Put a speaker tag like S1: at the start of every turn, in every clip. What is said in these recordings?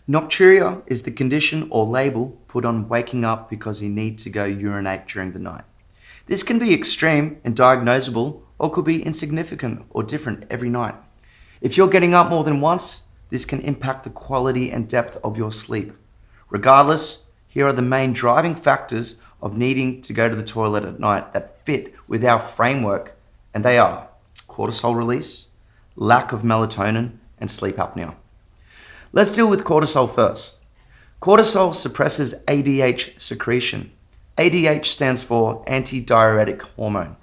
S1: Nocturia is the condition or label put on waking up because you need to go urinate during the night. This can be extreme and diagnosable, or could be insignificant or different every night. If you're getting up more than once, this can impact the quality and depth of your sleep. Regardless, here are the main driving factors of needing to go to the toilet at night that fit with our framework, and they are cortisol release, lack of melatonin, and sleep apnea. Let's deal with cortisol first. Cortisol suppresses ADH secretion. ADH stands for Antidiuretic Hormone.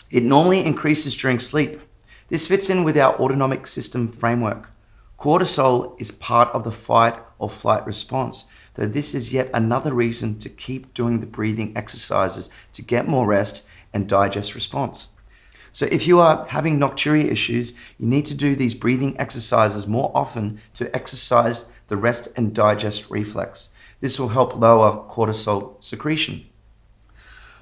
S1: It normally increases during sleep. This fits in with our autonomic system framework. Cortisol is part of the fight or flight response, though this is yet another reason to keep doing the breathing exercises to get more rest and digest response. So if you are having nocturia issues, you need to do these breathing exercises more often to exercise the rest and digest reflex. This will help lower cortisol secretion.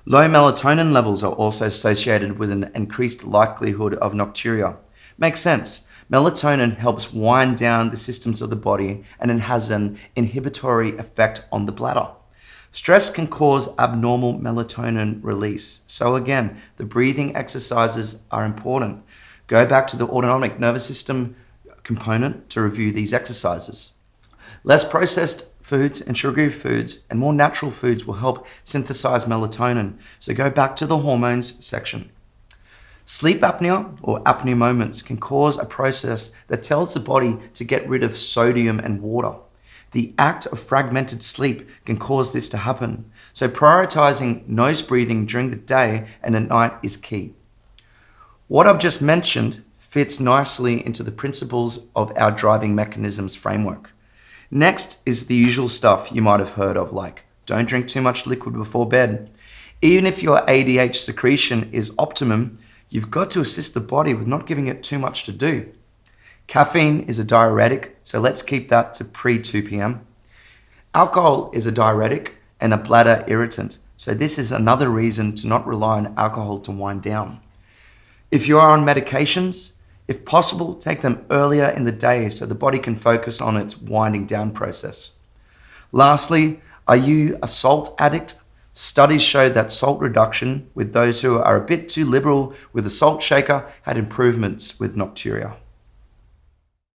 S1: Low melatonin levels are also associated with an increased likelihood of nocturia. Makes sense. Melatonin helps wind down the systems of the body and it has an inhibitory effect on the bladder. Stress can cause abnormal melatonin release. So again, the breathing exercises are important. Go back to the autonomic nervous system component to review these exercises. Less processed foods and sugary foods and more natural foods will help synthesize melatonin. So go back to the hormones section. Sleep apnea or apnea moments can cause a process that tells the body to get rid of sodium and water. The act of fragmented sleep can cause this to happen. So prioritizing nose breathing during the day and at night is key. What I've just mentioned fits nicely into the principles of our driving mechanisms framework. Next is the usual stuff you might have heard of, like don't drink too much liquid before bed. Even if your ADH secretion is optimum, you've got to assist the body with not giving it too much to do. Caffeine is a diuretic, so let's keep that to pre-2 p.m. Alcohol is a diuretic and a bladder irritant, so this is another reason to not rely on alcohol to wind down. If you are on medications, if possible, take them earlier in the day so the body can focus on its winding down process. Lastly, are you a salt addict? Studies show that salt reduction with those who are a bit too liberal with a salt shaker had improvements with nocturia.